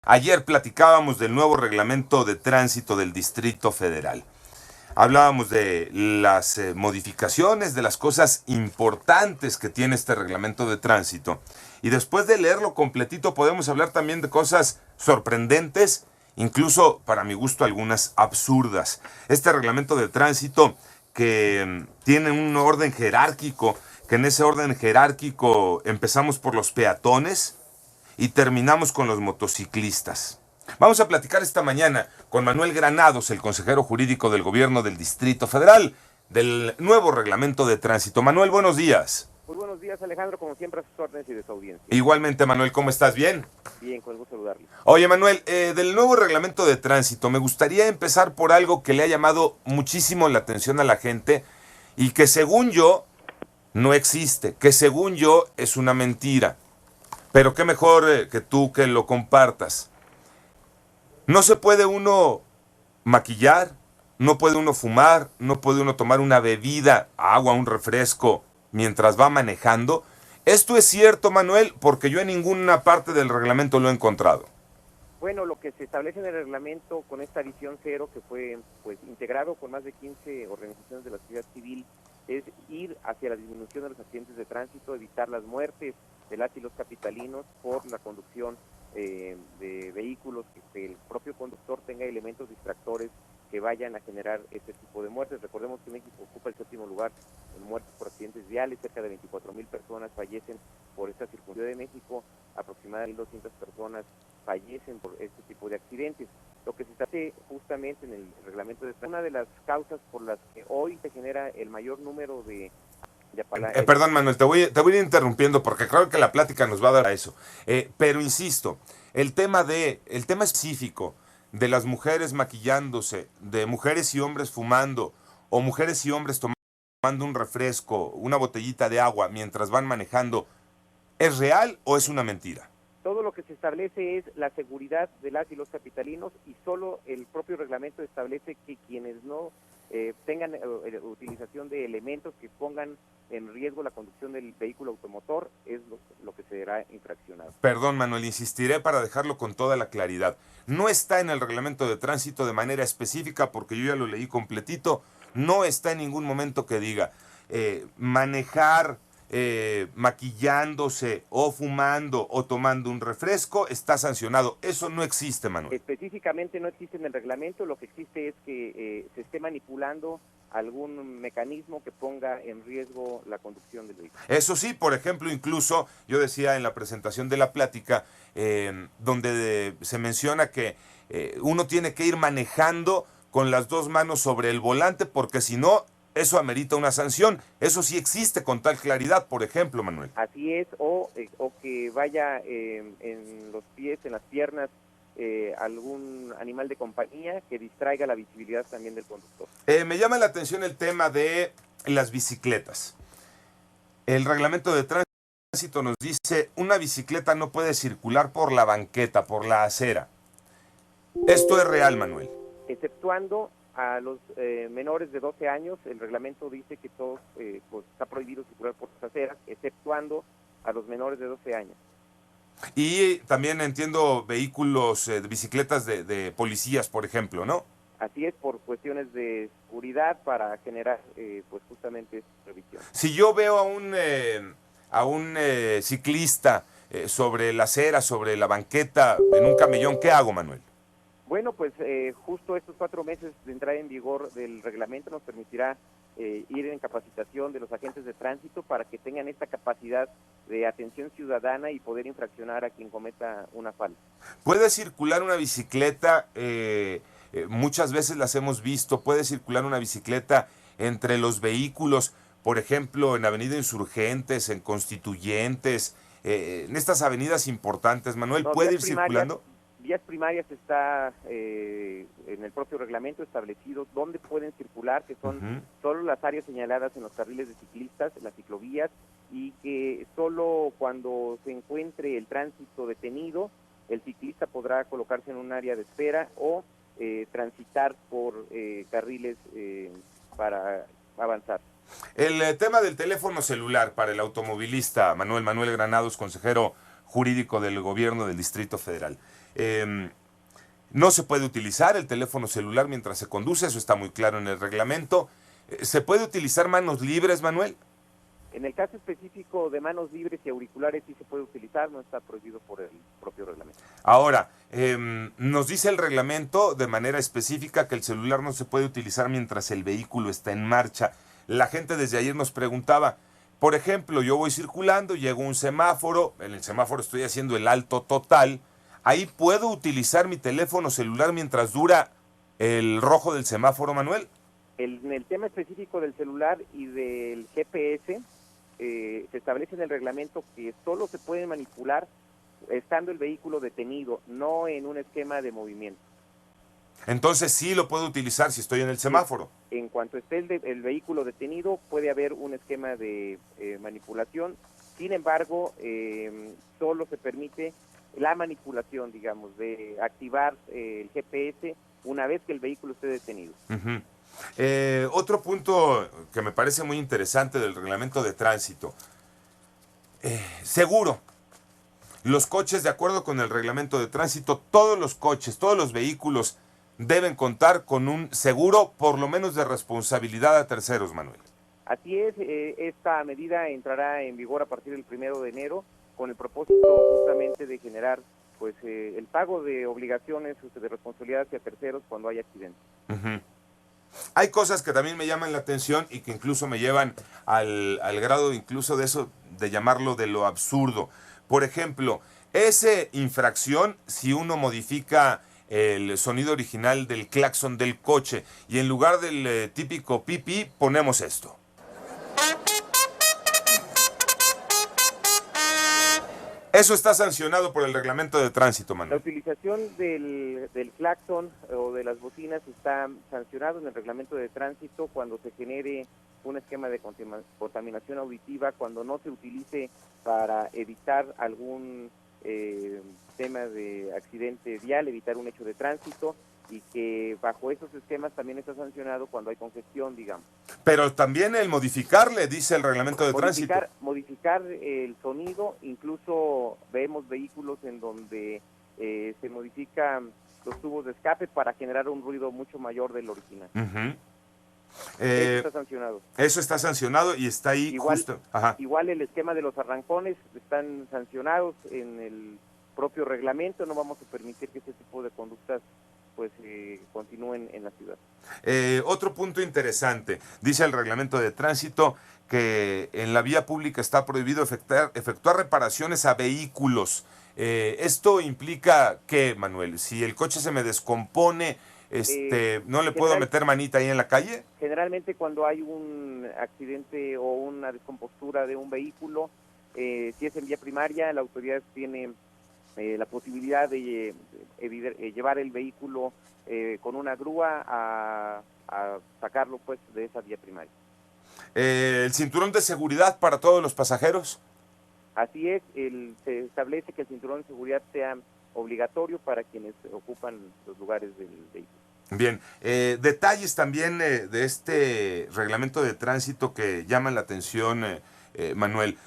Ayer platicábamos del nuevo reglamento de tránsito del Distrito Federal. Hablábamos de las modificaciones, de las cosas importantes que tiene este reglamento de tránsito. Y después de leerlo completito podemos hablar también de cosas sorprendentes, incluso para mi gusto algunas absurdas. Este reglamento de tránsito que tiene un orden jerárquico, que en ese orden jerárquico empezamos por los peatones y terminamos con los motociclistas. Vamos a platicar esta mañana con Manuel Granados, el consejero jurídico del gobierno del Distrito Federal, del nuevo reglamento de tránsito. Manuel, buenos días. Muy buenos días, Alejandro, como siempre a sus órdenes y de su audiencia. Igualmente, Manuel, ¿cómo estás? ¿Bien? Bien, con el gusto de saludarle. Oye, Manuel, del nuevo reglamento de tránsito, me gustaría empezar por algo que le ha llamado muchísimo la atención a la gente y que según yo no existe, que según yo es una mentira. Pero qué mejor que tú que lo compartas. No se puede uno maquillar, no puede uno fumar, no puede uno tomar una bebida, agua, un refresco, mientras va manejando. Esto es cierto, Manuel, porque yo en ninguna parte del reglamento lo he encontrado. Bueno, lo que se establece en el reglamento con esta visión cero, que fue integrado con más de 15 organizaciones de la sociedad civil, es ir hacia la disminución de los accidentes de tránsito, evitar las muertes de las y los capitalinos por la conducción de vehículos, que el propio conductor tenga elementos distractores que vayan a generar este tipo de muertes. Recordemos que México ocupa el 7º lugar en muertes por accidentes viales, cerca de 24,000 personas fallecen por esta circunstancia. De México, aproximadamente 1,200 personas fallecen por este tipo de accidentes. Lo que se hace justamente en el reglamento de una de las causas por las que hoy se genera el mayor número de perdón, Manuel, te voy a ir interrumpiendo porque creo que la plática nos va a dar a eso. Pero insisto, el tema específico de las mujeres maquillándose, de mujeres y hombres fumando, o mujeres y hombres tomando un refresco, una botellita de agua mientras van manejando, ¿es real o es una mentira? Todo lo que se establece es la seguridad de las y los capitalinos, y solo el propio reglamento establece que quienes no tengan utilización de elementos que pongan en riesgo la conducción del vehículo automotor es lo que será infraccionado. Perdón, Manuel, insistiré para dejarlo con toda la claridad. No está en el reglamento de tránsito de manera específica, porque yo ya lo leí completito, no está en ningún momento que diga manejar maquillándose o fumando o tomando un refresco está sancionado. Eso no existe, Manuel. Específicamente no existe en el reglamento. Lo que existe es que se esté manipulando algún mecanismo que ponga en riesgo la conducción del vehículo. Eso sí, por ejemplo, incluso yo decía en la presentación de la plática, donde se menciona que uno tiene que ir manejando con las dos manos sobre el volante, porque si no, eso amerita una sanción. Eso sí existe con tal claridad, por ejemplo, Manuel. Así es, o que vaya en los pies, en las piernas, algún animal de compañía que distraiga la visibilidad también del conductor. Me llama la atención el tema de las bicicletas. El reglamento de tránsito nos dice, una bicicleta no puede circular por la banqueta, por la acera. ¿Esto es real, Manuel? Exceptuando a los menores de 12 años, el reglamento dice que todos está prohibido circular por las aceras, exceptuando a los menores de 12 años. Y también entiendo vehículos, bicicletas de policías, por ejemplo, ¿no? Así es, por cuestiones de seguridad para generar justamente esta revisión. Si yo veo a un ciclista sobre la acera, sobre la banqueta, en un camellón, ¿qué hago, Manuel? Bueno, pues justo estos 4 meses de entrada en vigor del reglamento nos permitirá ir en capacitación de los agentes de tránsito para que tengan esta capacidad de atención ciudadana y poder infraccionar a quien cometa una falta. ¿Puede circular una bicicleta? Muchas veces las hemos visto. ¿Puede circular una bicicleta entre los vehículos? Por ejemplo, en Avenida Insurgentes, en Constituyentes, en estas avenidas importantes, Manuel, no, ¿puede ir circulando? Vías primarias está en el propio reglamento establecido dónde pueden circular, que son solo las áreas señaladas en los carriles de ciclistas, las ciclovías, y que solo cuando se encuentre el tránsito detenido, el ciclista podrá colocarse en un área de espera o transitar por carriles para avanzar. El tema del teléfono celular para el automovilista, Manuel Granados, consejero jurídico del gobierno del Distrito Federal. No se puede utilizar el teléfono celular mientras se conduce, eso está muy claro en el reglamento. ¿Se puede utilizar manos libres, Manuel? En el caso específico de manos libres y auriculares sí se puede utilizar, no está prohibido por el propio reglamento. Ahora, nos dice el reglamento de manera específica que el celular no se puede utilizar mientras el vehículo está en marcha. La gente desde ayer nos preguntaba, por ejemplo, yo voy circulando, llego a un semáforo, en el semáforo estoy haciendo el alto total, ¿ahí puedo utilizar mi teléfono celular mientras dura el rojo del semáforo, Manuel? En el tema específico del celular y del GPS, se establece en el reglamento que solo se puede manipular estando el vehículo detenido, no en un esquema de movimiento. Entonces sí lo puedo utilizar si estoy en el semáforo. En cuanto esté el vehículo detenido, puede haber un esquema de manipulación. Sin embargo, solo se permite la manipulación, digamos, de activar el GPS una vez que el vehículo esté detenido. Uh-huh. Otro punto que me parece muy interesante del reglamento de tránsito. Seguro. Los coches, de acuerdo con el reglamento de tránsito, todos los coches, todos los vehículos deben contar con un seguro, por lo menos de responsabilidad a terceros, Manuel. Así es, esta medida entrará en vigor a partir del 1 de enero con el propósito justamente de generar pues el pago de obligaciones de responsabilidad hacia terceros cuando hay accidentes. Uh-huh. Hay cosas que también me llaman la atención y que incluso me llevan al grado incluso de eso, de llamarlo de lo absurdo. Por ejemplo, esa infracción si uno modifica el sonido original del claxon del coche y en lugar del típico pipí ponemos esto. Eso está sancionado por el reglamento de tránsito, Manuel. La utilización del claxon o de las bocinas está sancionado en el reglamento de tránsito cuando se genere un esquema de contaminación auditiva, cuando no se utilice para evitar algún tema de accidente vial, evitar un hecho de tránsito, y que bajo esos esquemas también está sancionado cuando hay congestión, digamos. Pero también el modificarle, dice el reglamento de tránsito. Modificar el sonido, incluso vemos vehículos en donde se modifican los tubos de escape para generar un ruido mucho mayor del original. Uh-huh. Eso está sancionado. Eso está sancionado y está ahí igual, justo. Ajá. Igual el esquema de los arrancones están sancionados en el propio reglamento, no vamos a permitir que ese tipo de conductas pues continúen en la ciudad. Otro punto interesante, dice el reglamento de tránsito que en la vía pública está prohibido efectuar reparaciones a vehículos. ¿Esto implica qué, Manuel? Si el coche se me descompone, ¿no le puedo meter manita ahí en la calle? Generalmente cuando hay un accidente o una descompostura de un vehículo, si es en vía primaria, la autoridad tiene la posibilidad de llevar el vehículo con una grúa a sacarlo pues de esa vía primaria. ¿El cinturón de seguridad para todos los pasajeros? Así es, se establece que el cinturón de seguridad sea obligatorio para quienes ocupan los lugares del vehículo. Bien, detalles también de este reglamento de tránsito que llaman la atención, Manuel.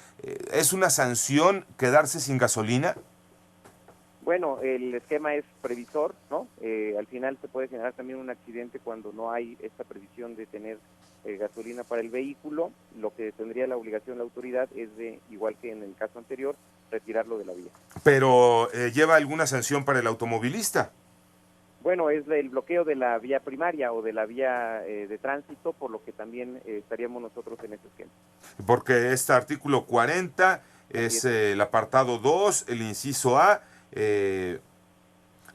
¿Es una sanción quedarse sin gasolina? Bueno, el esquema es previsor, ¿no? Al final se puede generar también un accidente cuando no hay esta previsión de tener gasolina para el vehículo. Lo que tendría la obligación la autoridad es de, igual que en el caso anterior, retirarlo de la vía. Pero ¿lleva alguna sanción para el automovilista? Bueno, es el bloqueo de la vía primaria o de la vía de tránsito, por lo que también estaríamos nosotros en ese esquema. Porque este artículo 40 es el apartado 2, el inciso A,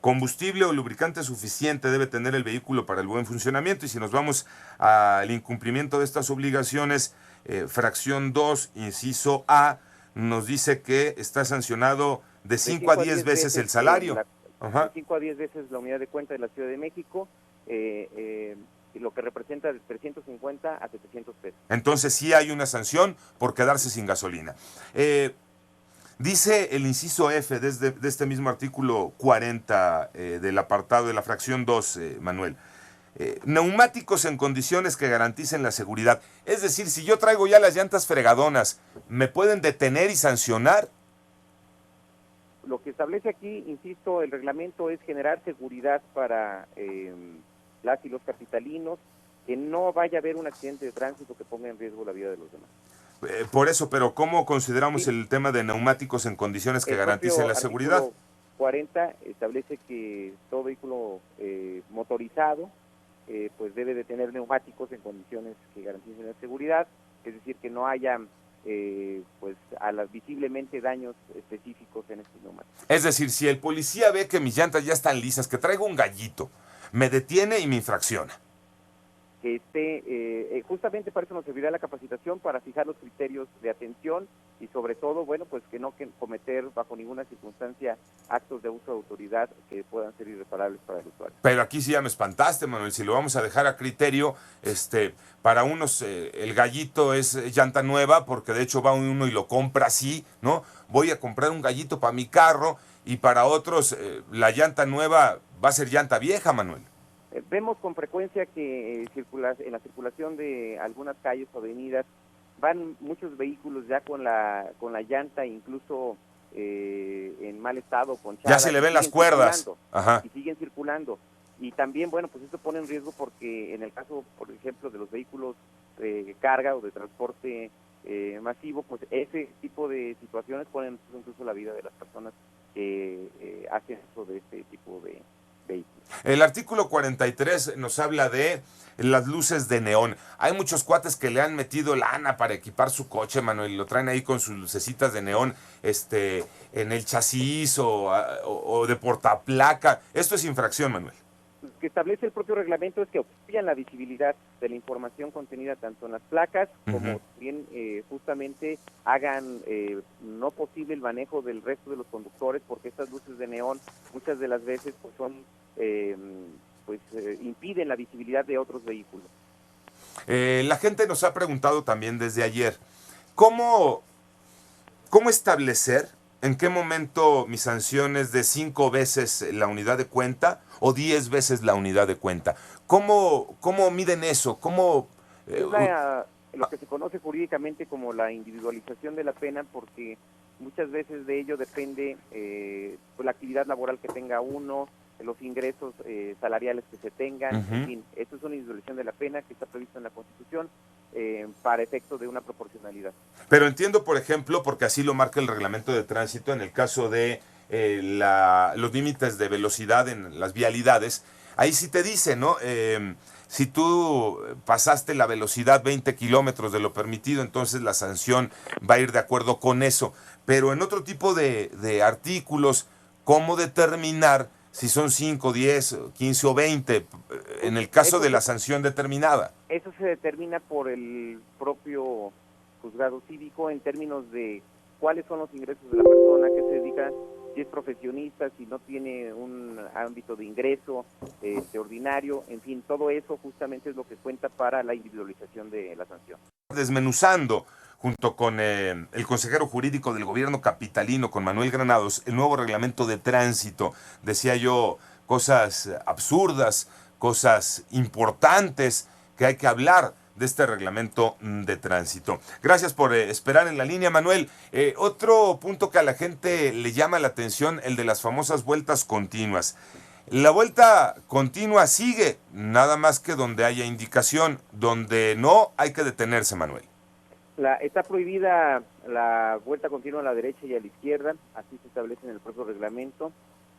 combustible o lubricante suficiente debe tener el vehículo para el buen funcionamiento, y si nos vamos al incumplimiento de estas obligaciones, fracción 2, inciso A, nos dice que está sancionado de 5 a 10 veces el salario. 5 a 10 veces la unidad de cuenta de la Ciudad de México, lo que representa de 350 a 700 pesos. Entonces sí hay una sanción por quedarse sin gasolina. Dice el inciso F de este mismo artículo 40 del apartado de la fracción 2, Manuel. Neumáticos en condiciones que garanticen la seguridad. Es decir, si yo traigo ya las llantas fregadonas, ¿me pueden detener y sancionar? lo que establece aquí, insisto, el reglamento es generar seguridad para las y los capitalinos, que no vaya a haber un accidente de tránsito que ponga en riesgo la vida de los demás. Por eso, pero ¿cómo consideramos Sí, el tema de neumáticos en condiciones que el garanticen propio la seguridad? artículo 40 establece que todo vehículo motorizado pues debe de tener neumáticos en condiciones que garanticen la seguridad, es decir, que no haya pues visiblemente daños específicos en estos neumáticos. Es decir, si el policía ve que mis llantas ya están lisas, que traigo un gallito, me detiene y me infracciona. Que esté, justamente para eso nos servirá la capacitación, para fijar los criterios de atención y sobre todo, bueno, pues que no cometer bajo ninguna circunstancia actos de abuso de autoridad que puedan ser irreparables para el usuario. Pero aquí sí ya me espantaste, Manuel, si lo vamos a dejar a criterio, para unos el gallito es llanta nueva, porque de hecho va uno y lo compra así, ¿no? Voy a comprar un gallito para mi carro, y para otros la llanta nueva va a ser llanta vieja, Manuel. Vemos con frecuencia que en la circulación de algunas calles o avenidas van muchos vehículos ya con la llanta incluso en mal estado, ponchada. Ya se le ven las cuerdas. Ajá. Y siguen circulando. Y también, bueno, pues esto pone en riesgo porque en el caso, por ejemplo, de los vehículos de carga o de transporte masivo, pues ese tipo de situaciones ponen incluso la vida de las personas que hacen uso de este tipo de vehículos. El artículo 43 nos habla de las luces de neón. Hay muchos cuates que le han metido lana para equipar su coche, Manuel, y lo traen ahí con sus lucecitas de neón en el chasis o de portaplaca. Esto es infracción, Manuel. Lo que establece el propio reglamento es que obstruyan la visibilidad de la información contenida tanto en las placas como también justamente hagan no posible el manejo del resto de los conductores, porque estas luces de neón muchas de las veces pues son impiden la visibilidad de otros vehículos. La gente nos ha preguntado también desde ayer, ¿cómo establecer en qué momento mi sanción es de 5 veces la unidad de cuenta o 10 veces la unidad de cuenta? ¿Cómo miden eso? Es lo que se conoce jurídicamente como la individualización de la pena, porque muchas veces de ello depende la actividad laboral que tenga uno, los ingresos salariales que se tengan, en fin, esto es una individualización de la pena que está previsto en la Constitución para efecto de una proporcionalidad. Pero entiendo, por ejemplo, porque así lo marca el reglamento de tránsito, en el caso de los límites de velocidad en las vialidades, ahí sí te dice, ¿no? Si tú pasaste la velocidad 20 kilómetros de lo permitido, entonces la sanción va a ir de acuerdo con eso. Pero en otro tipo de artículos, ¿cómo determinar si son 5, 10, 15 o 20 en el caso de la sanción determinada? Eso se determina por el propio juzgado cívico en términos de cuáles son los ingresos de la persona, qué se dedica, si es profesionista, si no tiene un ámbito de ingreso ordinario, en fin, todo eso justamente es lo que cuenta para la individualización de la sanción. Desmenuzando junto con el consejero jurídico del gobierno capitalino, con Manuel Granados, el nuevo reglamento de tránsito. Decía yo, cosas absurdas, cosas importantes que hay que hablar de este reglamento de tránsito. Gracias por esperar en la línea, Manuel. Otro punto que a la gente le llama la atención, el de las famosas vueltas continuas. La vuelta continua sigue, nada más que donde haya indicación, donde no hay que detenerse, Manuel. Está prohibida la vuelta continua a la derecha y a la izquierda, así se establece en el propio reglamento,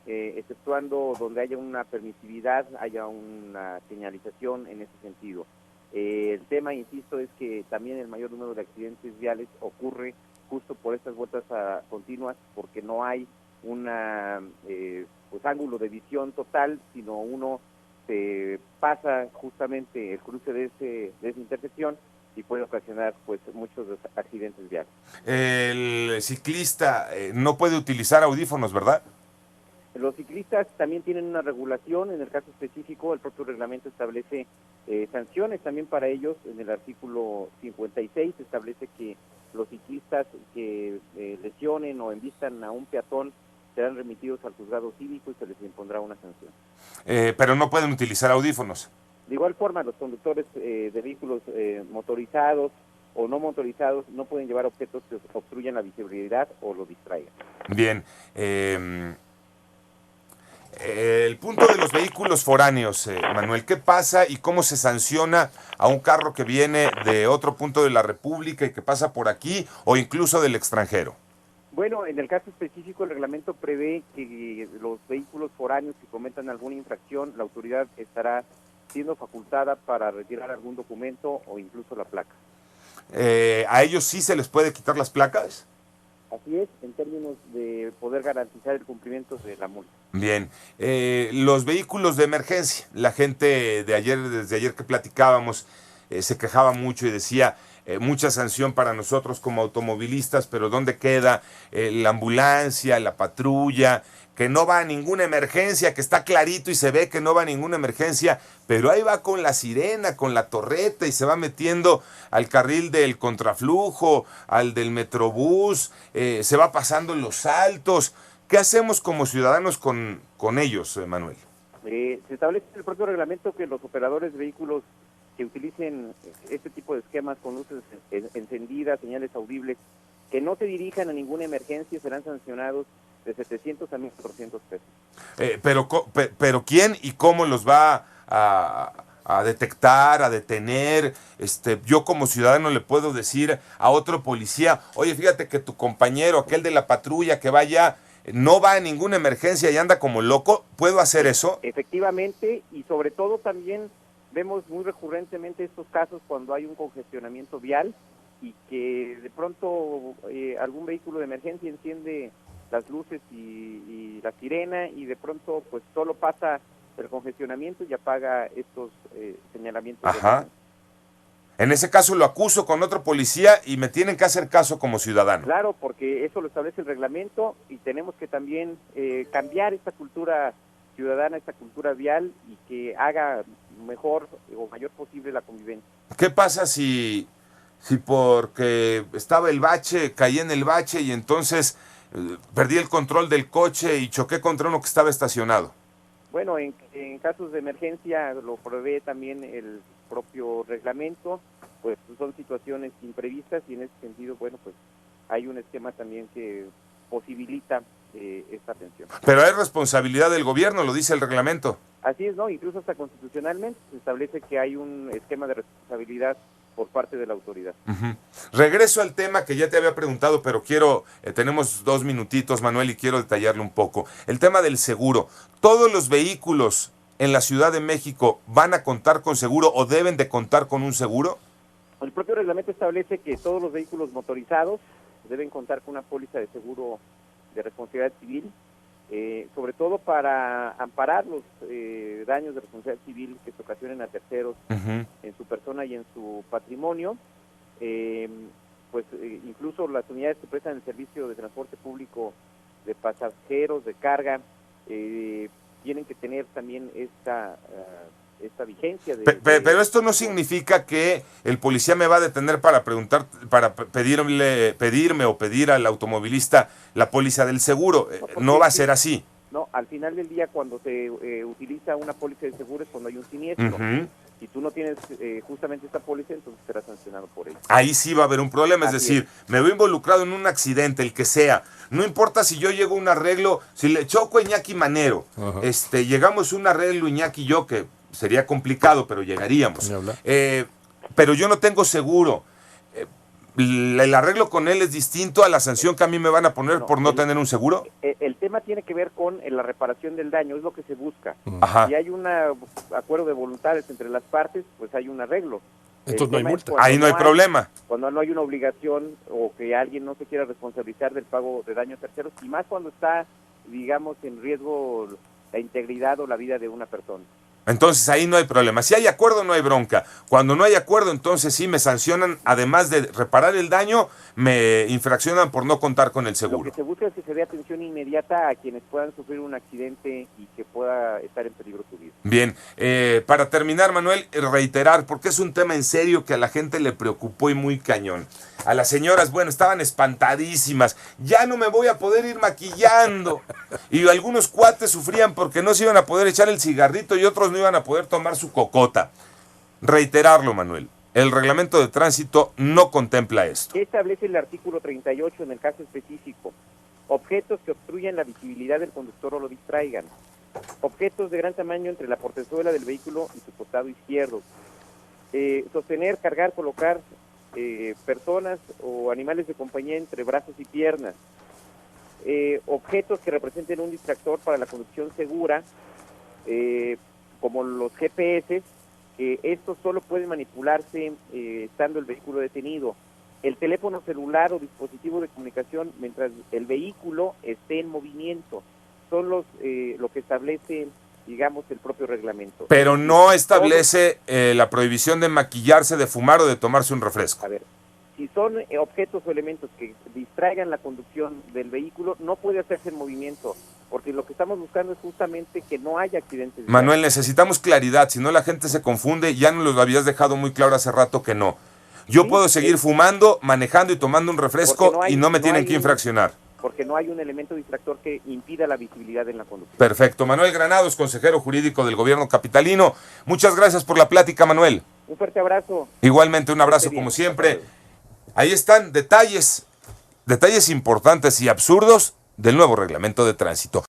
exceptuando donde haya una permisividad, haya una señalización en ese sentido. El tema, insisto, es que también el mayor número de accidentes viales ocurre justo por estas vueltas continuas, porque no hay una ángulo de visión total, sino uno se pasa justamente el cruce de esa intersección y puede ocasionar pues muchos accidentes viales. El ciclista no puede utilizar audífonos, ¿verdad? Los ciclistas también tienen una regulación, en el caso específico el propio reglamento establece sanciones también para ellos. En el artículo 56 establece que los ciclistas que lesionen o embistan a un peatón serán remitidos al juzgado cívico y se les impondrá una sanción. Pero no pueden utilizar audífonos. De igual forma, los conductores de vehículos motorizados o no motorizados no pueden llevar objetos que obstruyan la visibilidad o lo distraigan. Bien, el punto de los vehículos foráneos, Manuel, ¿qué pasa y cómo se sanciona a un carro que viene de otro punto de la República y que pasa por aquí o incluso del extranjero? Bueno, en el caso específico el reglamento prevé que los vehículos foráneos que cometan alguna infracción, la autoridad estará siendo facultada para retirar algún documento o incluso la placa. ¿A ellos sí se les puede quitar las placas? Así es, en términos de poder garantizar el cumplimiento de la multa. Bien, los vehículos de emergencia, la gente desde ayer que platicábamos, se quejaba mucho y decía, mucha sanción para nosotros como automovilistas, pero ¿dónde queda la ambulancia, la patrulla? Que no va a ninguna emergencia, que está clarito y se ve que no va a ninguna emergencia, pero ahí va con la sirena, con la torreta y se va metiendo al carril del contraflujo, al del metrobús, se va pasando en los saltos. ¿Qué hacemos como ciudadanos con ellos, Manuel? Se establece en el propio reglamento que los operadores de vehículos que utilicen este tipo de esquemas con luces encendidas, señales audibles, que no se dirijan a ninguna emergencia serán sancionados de 700 a 1.400 pesos. Pero ¿quién y cómo los va a detectar, a detener? Yo como ciudadano le puedo decir a otro policía, oye, fíjate que tu compañero, aquel de la patrulla que vaya, no va a ninguna emergencia y anda como loco. ¿Puedo hacer eso? Efectivamente, y sobre todo también vemos muy recurrentemente estos casos cuando hay un congestionamiento vial y que de pronto algún vehículo de emergencia enciende las luces y la sirena y de pronto pues solo pasa el congestionamiento y apaga estos señalamientos. Ajá. En ese caso lo acuso con otro policía y me tienen que hacer caso como ciudadano. Claro, porque eso lo establece el reglamento y tenemos que también cambiar esta cultura ciudadana, esta cultura vial y que haga mejor o mayor posible la convivencia. ¿Qué pasa si porque estaba el bache, caí en el bache y entonces perdí el control del coche y choqué contra uno que estaba estacionado? Bueno, en casos de emergencia lo prevé también el propio reglamento, pues son situaciones imprevistas y en ese sentido, bueno, pues hay un esquema también que posibilita esta atención. Pero hay responsabilidad del gobierno, lo dice el reglamento. Así es, ¿no? Incluso hasta constitucionalmente se establece que hay un esquema de responsabilidad por parte de la autoridad. Regreso al tema que ya te había preguntado, pero tenemos 2 minutitos, Manuel, y quiero detallarlo un poco. El tema del seguro. ¿Todos los vehículos en la Ciudad de México van a contar con seguro o deben de contar con un seguro? El propio reglamento establece que todos los vehículos motorizados deben contar con una póliza de seguro de responsabilidad civil, sobre todo para amparar los daños de responsabilidad civil que se ocasionen a terceros en su persona y en su patrimonio. Incluso las unidades que prestan el servicio de transporte público de pasajeros, de carga, tienen que tener también esta vigencia. Pero esto no significa que el policía me va a detener para preguntar, para pedirme o pedir al automovilista la póliza del seguro. No va a ser así. No, al final del día cuando se utiliza una póliza de seguro es cuando hay un siniestro. Si tú no tienes justamente esta póliza, entonces serás sancionado por ello. Ahí sí va a haber un problema, es decir, me veo involucrado en un accidente, el que sea. No importa si yo llego a un arreglo, si le choco a Iñaki Manero, llegamos a un arreglo Iñaki y yo, que sería complicado, pero llegaríamos. Pero yo no tengo seguro. ¿El arreglo con él es distinto a la sanción que a mí me van a poner por no tener un seguro? El tema tiene que ver con la reparación del daño, es lo que se busca. Si hay un acuerdo de voluntades entre las partes, pues hay un arreglo. Entonces no hay multa. Ahí no hay problema. Cuando no hay una obligación o que alguien no se quiera responsabilizar del pago de daño a terceros, y más cuando está, digamos, en riesgo la integridad o la vida de una persona. Entonces ahí no hay problema. Si hay acuerdo, no hay bronca. Cuando no hay acuerdo, entonces sí me sancionan. Además de reparar el daño, me infraccionan por no contar con el seguro. Lo que se busca es que se dé atención inmediata a quienes puedan sufrir un accidente y que pueda estar en peligro su vida. Bien, para terminar, Manuel, reiterar, porque es un tema en serio que a la gente le preocupó y muy cañón. A las señoras, bueno, estaban espantadísimas. Ya no me voy a poder ir maquillando. Y algunos cuates sufrían porque no se iban a poder echar el cigarrito y otros no iban a poder tomar su cocota. Reiterarlo, Manuel. el reglamento de tránsito no contempla esto. ¿Qué establece el artículo 38 en el caso específico? Objetos que obstruyan la visibilidad del conductor o lo distraigan. Objetos de gran tamaño entre la portezuela del vehículo y su costado izquierdo. Sostener, cargar, colocar personas o animales de compañía entre brazos y piernas. Objetos que representen un distractor para la conducción segura, como los GPS, estos solo pueden manipularse estando el vehículo detenido. El teléfono celular o dispositivo de comunicación mientras el vehículo esté en movimiento. Son lo que establece, digamos, el propio reglamento. Pero no establece la prohibición de maquillarse, de fumar o de tomarse un refresco. A ver, si son objetos o elementos que distraigan la conducción del vehículo, no puede hacerse en movimiento, porque lo que estamos buscando es justamente que no haya accidentes. Manuel, necesitamos claridad, si no la gente se confunde, ya nos lo habías dejado muy claro hace rato que no. Yo Sí, puedo seguir fumando, manejando y tomando un refresco y no me tienen que infraccionar. Porque no hay un elemento distractor que impida la visibilidad en la conducción. Perfecto. Manuel Granados, consejero jurídico del gobierno capitalino. Muchas gracias por la plática, Manuel. Un fuerte abrazo. Igualmente, un abrazo como siempre. Ahí están detalles importantes y absurdos del nuevo reglamento de tránsito.